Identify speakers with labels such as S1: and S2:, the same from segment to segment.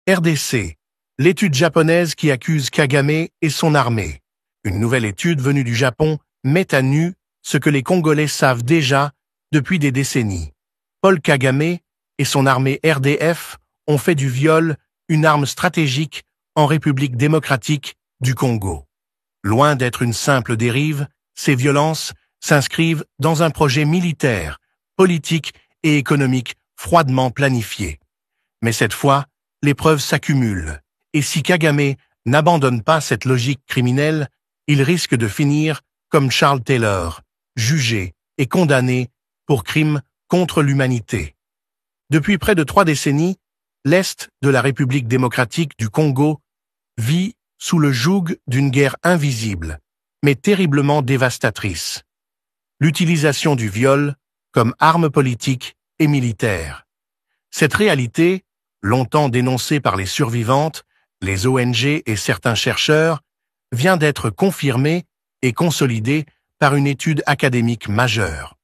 S1: RDC. L'étude japonaise qui accuse Kagame et son armée. Une nouvelle étude venue du Japon met à nu ce que les Congolais savent déjà depuis des décennies. Paul Kagame et son armée RDF ont fait du viol une arme stratégique en République démocratique du Congo. Loin d'être une simple dérive, ces violences s'inscrivent dans un projet militaire, politique et économique froidement planifié. Mais cette fois, les preuves s'accumulent, et si Kagame n'abandonne pas cette logique criminelle, il risque de finir comme Charles Taylor, jugé et condamné pour crimes contre l'humanité. Depuis près de 3 décennies, l'Est de la République démocratique du Congo vit sous le joug d'une guerre invisible, mais terriblement dévastatrice. L'utilisation du viol comme arme politique et militaire. Cette réalité, longtemps dénoncée par les survivantes, les ONG et certains chercheurs, vient d'être confirmée et consolidée par une étude académique majeure.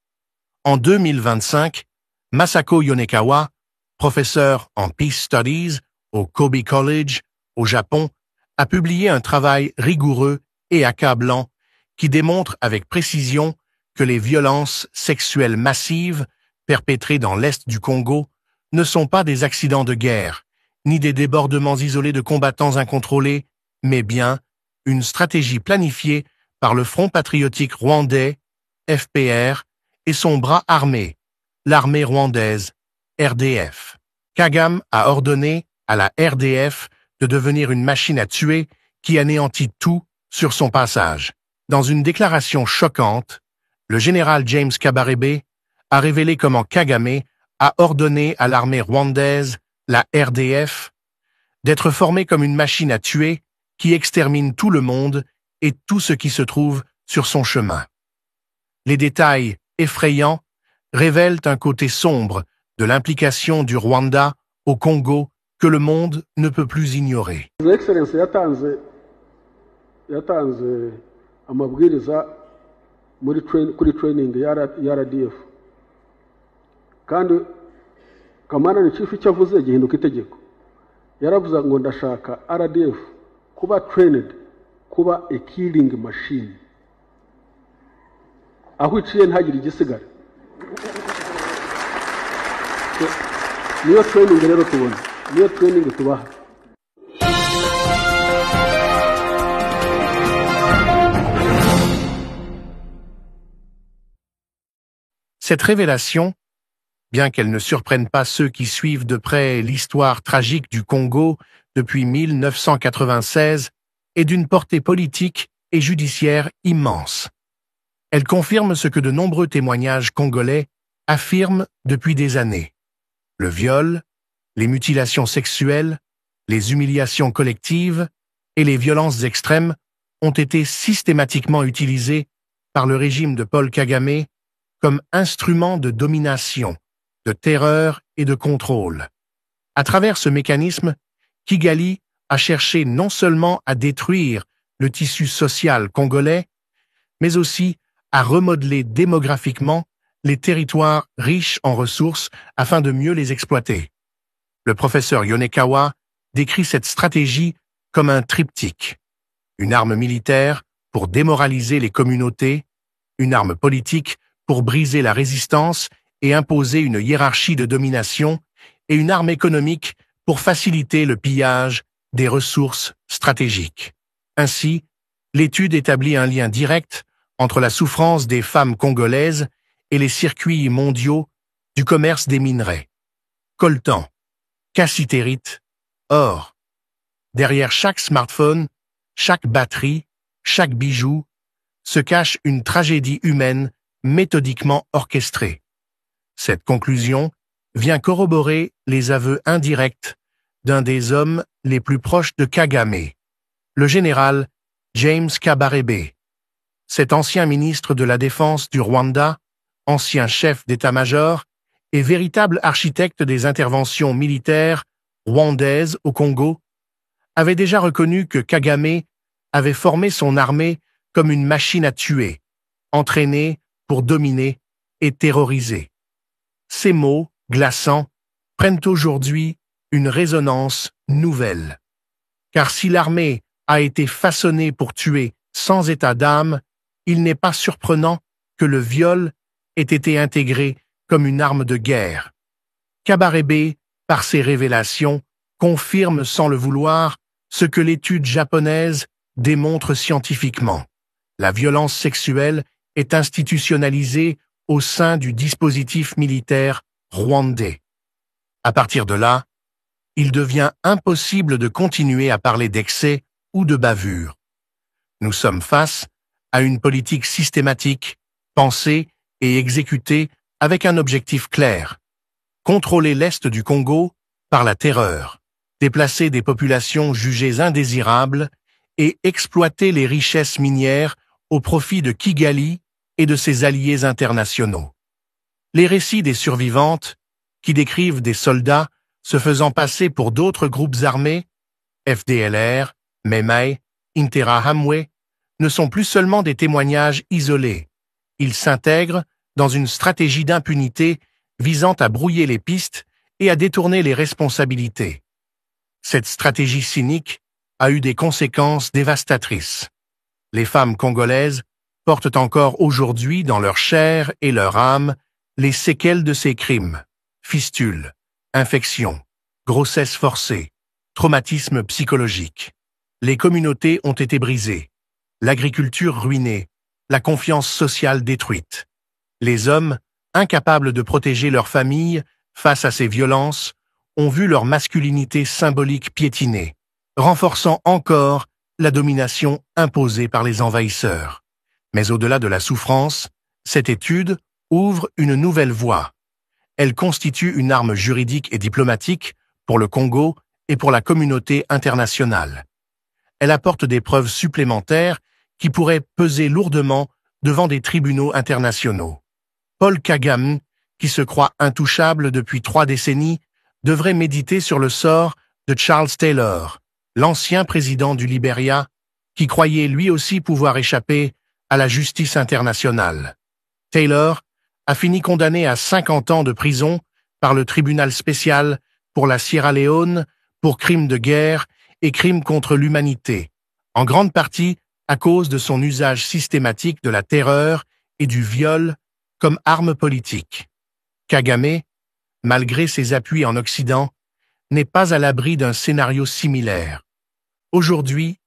S1: En 2025, Masako Yonekawa, professeur en Peace Studies au Kobe College, au Japon, a publié un travail rigoureux et accablant qui démontre avec précision que les violences sexuelles massives perpétrées dans l'Est du Congo ne sont pas des accidents de guerre, ni des débordements isolés de combattants incontrôlés, mais bien une stratégie planifiée par le Front patriotique rwandais, FPR, et son bras armé, l'armée rwandaise, RDF. Kagame a ordonné à la RDF de devenir une machine à tuer qui anéantit tout sur son passage. Dans une déclaration choquante, le général James Kabarebe a révélé comment Kagame a ordonné à l'armée rwandaise, la RDF, d'être formée comme une machine à tuer qui extermine tout le monde et tout ce qui se trouve sur son chemin. Les détails effrayants révèlent un côté sombre de l'implication du Rwanda au Congo que le monde ne peut plus ignorer.
S2: Excellence yatanze amabwiriza kuri training ya RDF kandi kamana ni chief cyavuze gihinduka itegeko yaravuze ngo ndashaka RDF kuba trained kuba a killing machine aho iciye ntagire igisigara niyo training rero tubona niyo training tubaha.
S1: Cette révélation, bien qu'elle ne surprenne pas ceux qui suivent de près l'histoire tragique du Congo depuis 1996, est d'une portée politique et judiciaire immense. Elle confirme ce que de nombreux témoignages congolais affirment depuis des années. Le viol, les mutilations sexuelles, les humiliations collectives et les violences extrêmes ont été systématiquement utilisées par le régime de Paul Kagame comme instrument de domination, de terreur et de contrôle. À travers ce mécanisme, Kigali a cherché non seulement à détruire le tissu social congolais, mais aussi à remodeler démographiquement les territoires riches en ressources afin de mieux les exploiter. Le professeur Yonekawa décrit cette stratégie comme un triptyque. Une arme militaire pour démoraliser les communautés, une arme politique pour briser la résistance et imposer une hiérarchie de domination, et une arme économique pour faciliter le pillage des ressources stratégiques. Ainsi, l'étude établit un lien direct entre la souffrance des femmes congolaises et les circuits mondiaux du commerce des minerais. Coltan, cassitérite, or. Derrière chaque smartphone, chaque batterie, chaque bijou, se cache une tragédie humaine méthodiquement orchestrée. Cette conclusion vient corroborer les aveux indirects d'un des hommes les plus proches de Kagame, le général James Kabarebe. Cet ancien ministre de la Défense du Rwanda, ancien chef d'état-major et véritable architecte des interventions militaires rwandaises au Congo, avait déjà reconnu que Kagame avait formé son armée comme une machine à tuer, entraînée pour dominer et terroriser. Ces mots, glaçants, prennent aujourd'hui une résonance nouvelle. Car si l'armée a été façonnée pour tuer sans état d'âme, il n'est pas surprenant que le viol ait été intégré comme une arme de guerre. Kabarebe, par ses révélations, confirme sans le vouloir ce que l'étude japonaise démontre scientifiquement. La violence sexuelle est institutionnalisée au sein du dispositif militaire rwandais. À partir de là, il devient impossible de continuer à parler d'excès ou de bavure. Nous sommes face à une politique systématique, pensée et exécutée avec un objectif clair: contrôler l'Est du Congo par la terreur, déplacer des populations jugées indésirables et exploiter les richesses minières au profit de Kigali et de ses alliés internationaux. Les récits des survivantes, qui décrivent des soldats se faisant passer pour d'autres groupes armés, FDLR, Mai-Mai, Interahamwe, ne sont plus seulement des témoignages isolés. Ils s'intègrent dans une stratégie d'impunité visant à brouiller les pistes et à détourner les responsabilités. Cette stratégie cynique a eu des conséquences dévastatrices. Les femmes congolaises portent encore aujourd'hui dans leur chair et leur âme les séquelles de ces crimes: fistules, infections, grossesses forcées, traumatismes psychologiques. Les communautés ont été brisées, l'agriculture ruinée, la confiance sociale détruite. Les hommes, incapables de protéger leur famille face à ces violences, ont vu leur masculinité symbolique piétinée, renforçant encore la domination imposée par les envahisseurs. Mais au-delà de la souffrance, cette étude ouvre une nouvelle voie. Elle constitue une arme juridique et diplomatique pour le Congo et pour la communauté internationale. Elle apporte des preuves supplémentaires qui pourraient peser lourdement devant des tribunaux internationaux. Paul Kagame, qui se croit intouchable depuis 3 décennies, devrait méditer sur le sort de Charles Taylor, l'ancien président du Libéria, qui croyait lui aussi pouvoir échapper à la justice internationale. Taylor a fini condamné à 50 ans de prison par le tribunal spécial pour la Sierra Leone pour crimes de guerre et crimes contre l'humanité, en grande partie à cause de son usage systématique de la terreur et du viol comme arme politique. Kagame, malgré ses appuis en Occident, n'est pas à l'abri d'un scénario similaire. Aujourd'hui,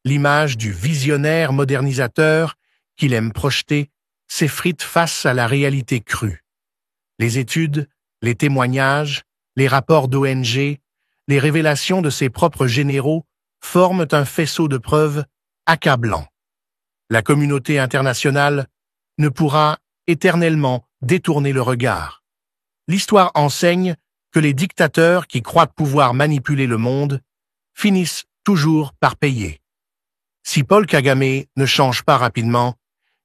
S1: l'image du visionnaire modernisateur qu'il aime projeter s'effrite face à la réalité crue. Les études, les témoignages, les rapports d'ONG, les révélations de ses propres généraux forment un faisceau de preuves accablant. La communauté internationale ne pourra éternellement détourner le regard. L'histoire enseigne que les dictateurs qui croient pouvoir manipuler le monde finissent toujours par payer. Si Paul Kagame ne change pas rapidement,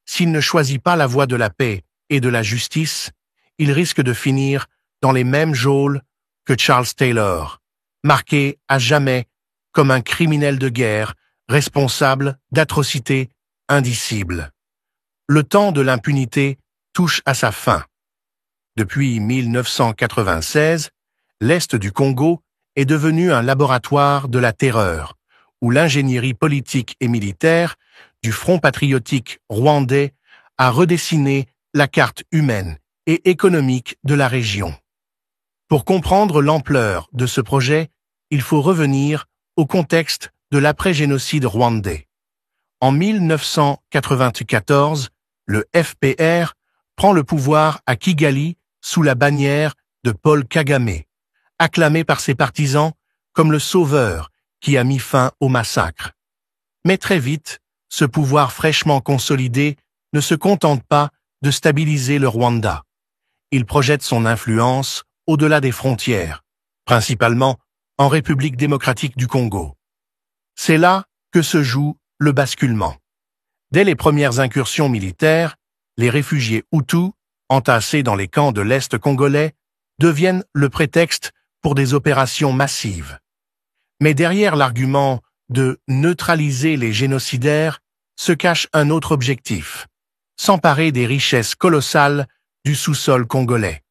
S1: s'il ne choisit pas la voie de la paix et de la justice, il risque de finir dans les mêmes geôles que Charles Taylor, marqué à jamais comme un criminel de guerre responsable d'atrocités indicibles. Le temps de l'impunité touche à sa fin. Depuis 1996, l'Est du Congo est devenu un laboratoire de la terreur, où l'ingénierie politique et militaire du Front patriotique rwandais a redessiné la carte humaine et économique de la région. Pour comprendre l'ampleur de ce projet, il faut revenir au contexte de l'après-génocide rwandais. En 1994, le FPR prend le pouvoir à Kigali sous la bannière de Paul Kagame, acclamé par ses partisans comme le sauveur qui a mis fin au massacre. Mais très vite, ce pouvoir fraîchement consolidé ne se contente pas de stabiliser le Rwanda. Il projette son influence au-delà des frontières, principalement en République démocratique du Congo. C'est là que se joue le basculement. Dès les premières incursions militaires, les réfugiés Hutus, entassés dans les camps de l'Est congolais, deviennent le prétexte pour des opérations massives. Mais derrière l'argument de neutraliser les génocidaires se cache un autre objectif: s'emparer des richesses colossales du sous-sol congolais.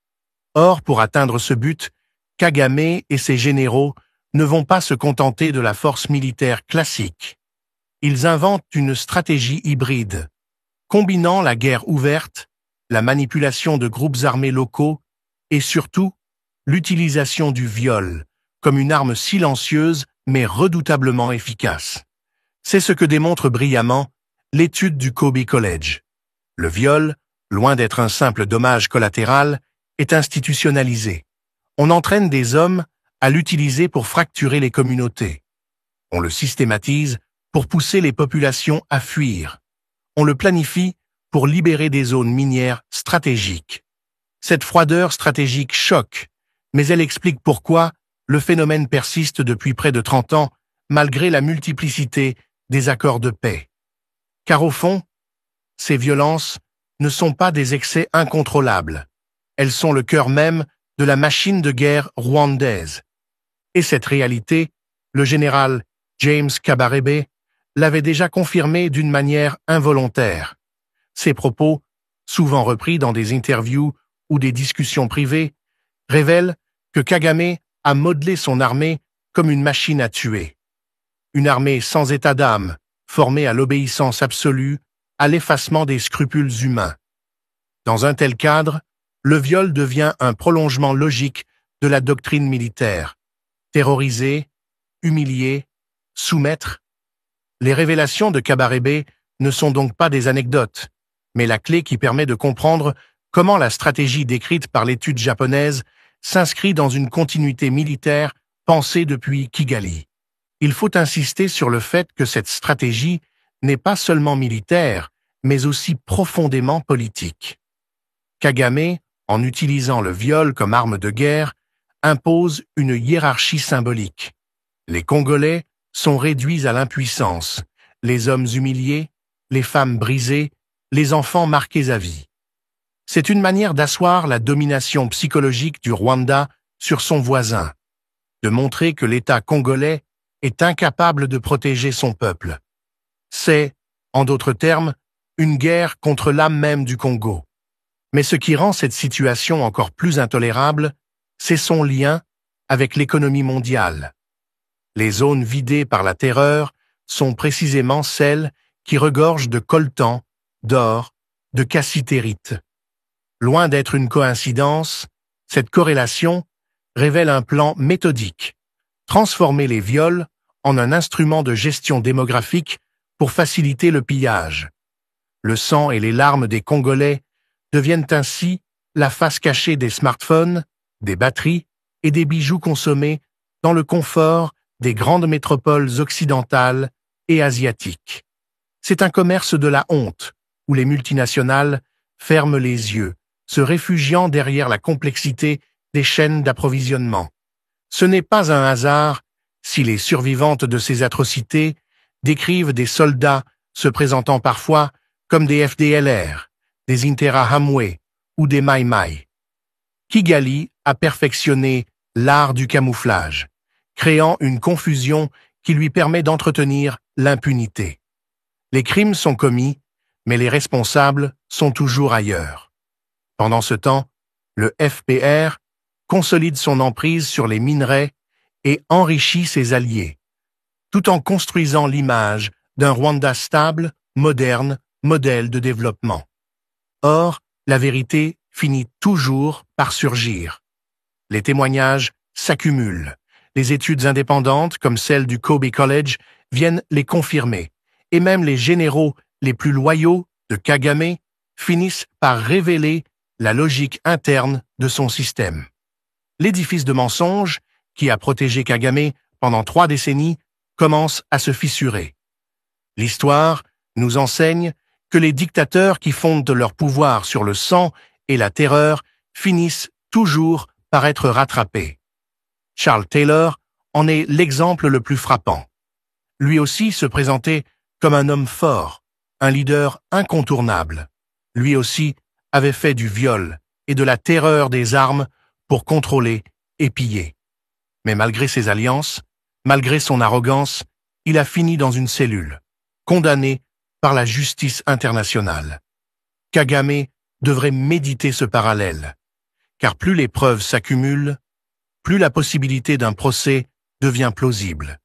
S1: Or, pour atteindre ce but, Kagame et ses généraux ne vont pas se contenter de la force militaire classique. Ils inventent une stratégie hybride, combinant la guerre ouverte, la manipulation de groupes armés locaux et surtout l'utilisation du viol comme une arme silencieuse mais redoutablement efficace. C'est ce que démontre brillamment l'étude du Kobe College. Le viol, loin d'être un simple dommage collatéral, est institutionnalisé. On entraîne des hommes à l'utiliser pour fracturer les communautés. On le systématise pour pousser les populations à fuir. On le planifie pour libérer des zones minières stratégiques. Cette froideur stratégique choque, mais elle explique pourquoi le phénomène persiste depuis près de 30 ans, malgré la multiplicité des accords de paix. Car au fond, ces violences ne sont pas des excès incontrôlables. Elles sont le cœur même de la machine de guerre rwandaise. Et cette réalité, le général James Kabarebe l'avait déjà confirmé d'une manière involontaire. Ses propos, souvent repris dans des interviews ou des discussions privées, révèlent que Kagame a modelé son armée comme une machine à tuer. Une armée sans état d'âme, formée à l'obéissance absolue, à l'effacement des scrupules humains. Dans un tel cadre, le viol devient un prolongement logique de la doctrine militaire. Terroriser, humilier, soumettre. Les révélations de Kabarebe ne sont donc pas des anecdotes, mais la clé qui permet de comprendre comment la stratégie décrite par l'étude japonaise s'inscrit dans une continuité militaire pensée depuis Kigali. Il faut insister sur le fait que cette stratégie n'est pas seulement militaire, mais aussi profondément politique. Kagame, en utilisant le viol comme arme de guerre, impose une hiérarchie symbolique. Les Congolais sont réduits à l'impuissance, les hommes humiliés, les femmes brisées, les enfants marqués à vie. C'est une manière d'asseoir la domination psychologique du Rwanda sur son voisin, de montrer que l'État congolais est incapable de protéger son peuple. C'est, en d'autres termes, une guerre contre l'âme même du Congo. Mais ce qui rend cette situation encore plus intolérable, c'est son lien avec l'économie mondiale. Les zones vidées par la terreur sont précisément celles qui regorgent de coltan, d'or, de cassitérite. Loin d'être une coïncidence, cette corrélation révèle un plan méthodique, transformer les viols en un instrument de gestion démographique pour faciliter le pillage. Le sang et les larmes des Congolais deviennent ainsi la face cachée des smartphones, des batteries et des bijoux consommés dans le confort des grandes métropoles occidentales et asiatiques. C'est un commerce de la honte, où les multinationales ferment les yeux, se réfugiant derrière la complexité des chaînes d'approvisionnement. Ce n'est pas un hasard si les survivantes de ces atrocités décrivent des soldats se présentant parfois comme des FDLR, des Interahamwe ou des Mai Mai. Kigali a perfectionné l'art du camouflage, créant une confusion qui lui permet d'entretenir l'impunité. Les crimes sont commis, mais les responsables sont toujours ailleurs. Pendant ce temps, le FPR consolide son emprise sur les minerais et enrichit ses alliés, tout en construisant l'image d'un Rwanda stable, moderne, modèle de développement. Or, la vérité finit toujours par surgir. Les témoignages s'accumulent. Les études indépendantes, comme celle du Kobe College, viennent les confirmer. Et même les généraux les plus loyaux de Kagame finissent par révéler la logique interne de son système. L'édifice de mensonges, qui a protégé Kagame pendant 3 décennies, commence à se fissurer. L'histoire nous enseigne que les dictateurs qui fondent leur pouvoir sur le sang et la terreur finissent toujours par être rattrapés. Charles Taylor en est l'exemple le plus frappant. Lui aussi se présentait comme un homme fort, un leader incontournable. Lui aussi avait fait du viol et de la terreur des armes pour contrôler et piller. Mais malgré ses alliances, malgré son arrogance, il a fini dans une cellule, condamné par la justice internationale. Kagame devrait méditer ce parallèle, car plus les preuves s'accumulent, plus la possibilité d'un procès devient plausible.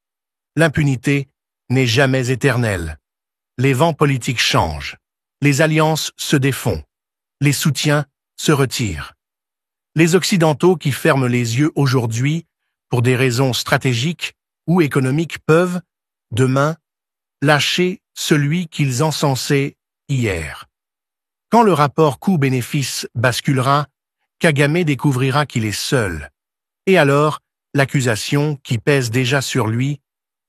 S1: L'impunité n'est jamais éternelle. Les vents politiques changent. Les alliances se défont. Les soutiens se retirent. Les Occidentaux qui ferment les yeux aujourd'hui, pour des raisons stratégiques ou économiques, peuvent, demain, lâcher celui qu'ils encensaient hier. Quand le rapport coût-bénéfice basculera, Kagame découvrira qu'il est seul. Et alors, l'accusation, qui pèse déjà sur lui,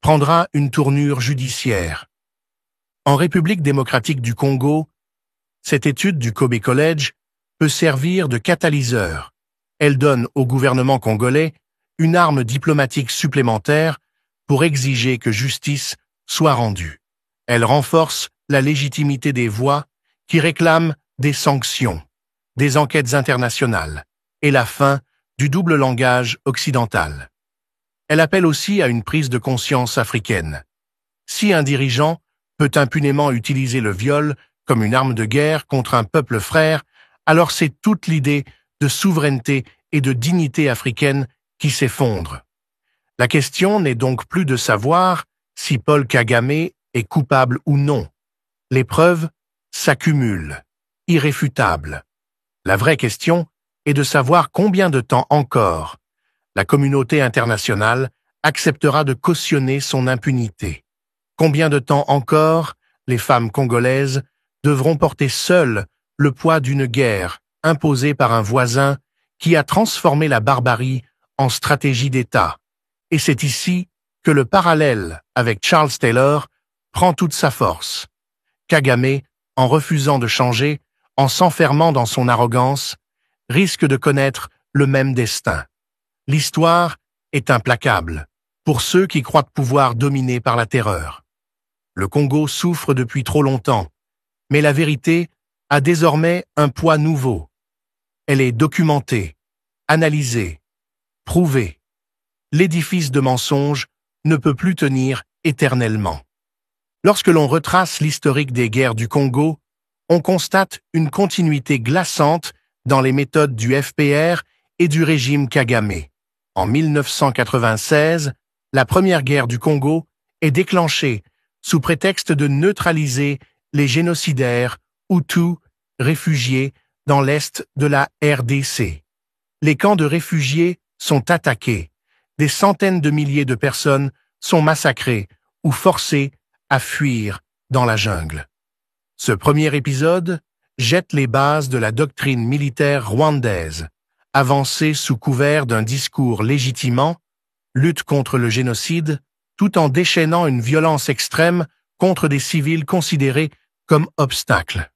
S1: prendra une tournure judiciaire. En République démocratique du Congo, cette étude du Kobe College peut servir de catalyseur. Elle donne au gouvernement congolais une arme diplomatique supplémentaire pour exiger que justice soit rendue. Elle renforce la légitimité des voix qui réclament des sanctions, des enquêtes internationales et la fin du double langage occidental. Elle appelle aussi à une prise de conscience africaine. Si un dirigeant peut impunément utiliser le viol comme une arme de guerre contre un peuple frère, alors c'est toute l'idée de souveraineté et de dignité africaine qui s'effondre. La question n'est donc plus de savoir si Paul Kagame est coupable ou non. Les preuves s'accumulent, irréfutables. La vraie question est de savoir combien de temps encore la communauté internationale acceptera de cautionner son impunité. Combien de temps encore les femmes congolaises devront porter seules le poids d'une guerre imposée par un voisin qui a transformé la barbarie en stratégie d'État. Et c'est ici que le parallèle avec Charles Taylor prend toute sa force. Kagame, en refusant de changer, en s'enfermant dans son arrogance, risque de connaître le même destin. L'histoire est implacable pour ceux qui croient pouvoir dominer par la terreur. Le Congo souffre depuis trop longtemps, mais la vérité a désormais un poids nouveau. Elle est documentée, analysée, prouvée. L'édifice de mensonges ne peut plus tenir éternellement. Lorsque l'on retrace l'historique des guerres du Congo, on constate une continuité glaçante dans les méthodes du FPR et du régime Kagame. En 1996, la première guerre du Congo est déclenchée sous prétexte de neutraliser les génocidaires Hutus réfugiés dans l'est de la RDC. Les camps de réfugiés sont attaqués. Des centaines de milliers de personnes sont massacrées ou forcées à fuir dans la jungle. Ce premier épisode jette les bases de la doctrine militaire rwandaise, avancée sous couvert d'un discours légitimant, lutte contre le génocide, tout en déchaînant une violence extrême contre des civils considérés comme obstacles.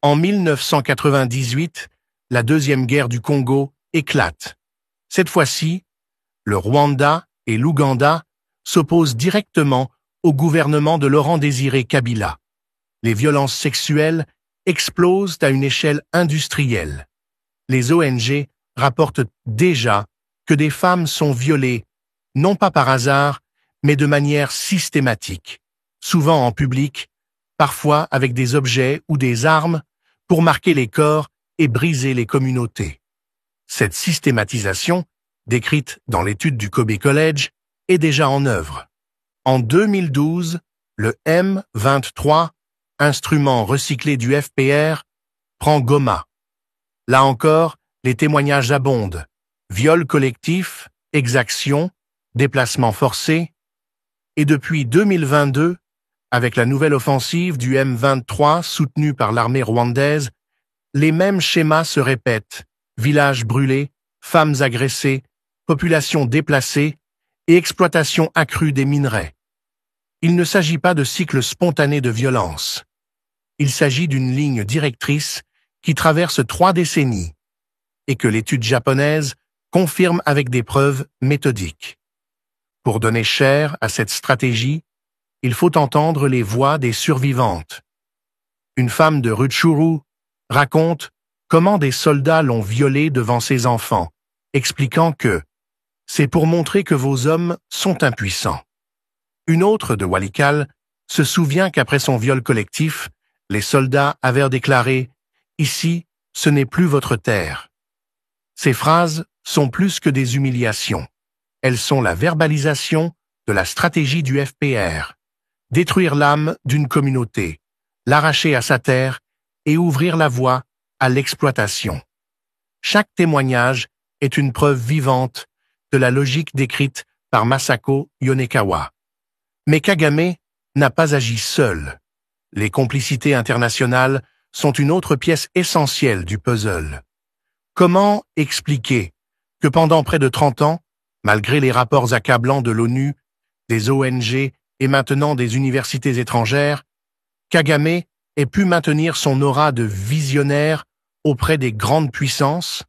S1: En 1998, la deuxième guerre du Congo éclate. Cette fois-ci, le Rwanda et l'Ouganda s'opposent directement au gouvernement de Laurent-Désiré Kabila. Les violences sexuelles explosent à une échelle industrielle. Les ONG rapportent déjà que des femmes sont violées, non pas par hasard, mais de manière systématique, souvent en public, parfois avec des objets ou des armes, pour marquer les corps et briser les communautés. Cette systématisation, décrite dans l'étude du Kobe College, est déjà en œuvre. En 2012, le M23, instrument recyclé du FPR, prend Goma. Là encore, les témoignages abondent. Viols collectifs, exactions, déplacements forcés. Et depuis 2022, avec la nouvelle offensive du M23 soutenue par l'armée rwandaise, les mêmes schémas se répètent. Villages brûlés, femmes agressées, populations déplacées et exploitation accrue des minerais. Il ne s'agit pas de cycles spontanés de violence. Il s'agit d'une ligne directrice qui traverse 3 décennies et que l'étude japonaise confirme avec des preuves méthodiques. Pour donner chair à cette stratégie, il faut entendre les voix des survivantes. Une femme de Rutshuru raconte comment des soldats l'ont violée devant ses enfants, expliquant que « c'est pour montrer que vos hommes sont impuissants ». Une autre de Walikale se souvient qu'après son viol collectif, les soldats avaient déclaré « Ici, ce n'est plus votre terre ». Ces phrases sont plus que des humiliations. Elles sont la verbalisation de la stratégie du FPR. Détruire l'âme d'une communauté, l'arracher à sa terre et ouvrir la voie à l'exploitation. Chaque témoignage est une preuve vivante de la logique décrite par Masako Yonekawa. Mais Kagame n'a pas agi seul. Les complicités internationales sont une autre pièce essentielle du puzzle. Comment expliquer que pendant près de 30 ans, malgré les rapports accablants de l'ONU, des ONG et maintenant des universités étrangères, Kagame ait pu maintenir son aura de visionnaire auprès des grandes puissances?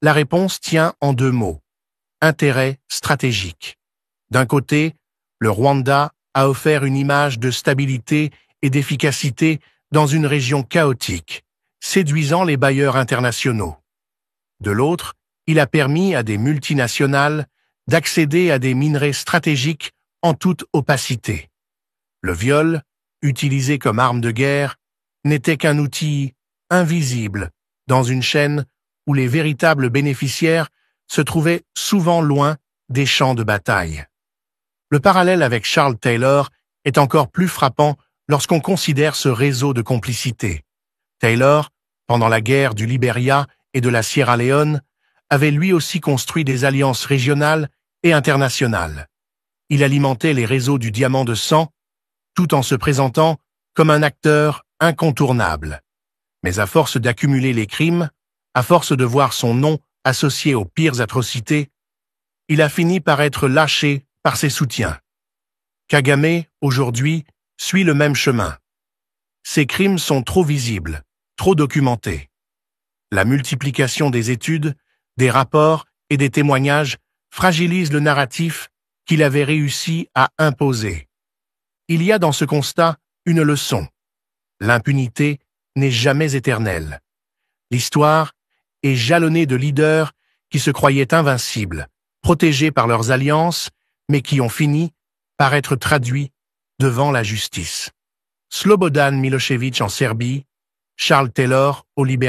S1: La réponse tient en 2 mots. Intérêt stratégique. D'un côté, le Rwanda a offert une image de stabilité et d'efficacité dans une région chaotique, séduisant les bailleurs internationaux. De l'autre, il a permis à des multinationales d'accéder à des minerais stratégiques en toute opacité. Le viol, utilisé comme arme de guerre, n'était qu'un outil invisible dans une chaîne où les véritables bénéficiaires se trouvaient souvent loin des champs de bataille. Le parallèle avec Charles Taylor est encore plus frappant lorsqu'on considère ce réseau de complicité. Taylor, pendant la guerre du Libéria et de la Sierra Leone, avait lui aussi construit des alliances régionales et internationales. Il alimentait les réseaux du diamant de sang, tout en se présentant comme un acteur incontournable. Mais à force d'accumuler les crimes, à force de voir son nom associé aux pires atrocités, il a fini par être lâché par ses soutiens. Kagame, aujourd'hui, suit le même chemin. Ses crimes sont trop visibles, trop documentés. La multiplication des études, des rapports et des témoignages fragilise le narratif qu'il avait réussi à imposer. Il y a dans ce constat une leçon. L'impunité n'est jamais éternelle. L'histoire est jalonnée de leaders qui se croyaient invincibles, protégés par leurs alliances, mais qui ont fini par être traduits devant la justice. Slobodan Milošević en Serbie, Charles Taylor au Libéria.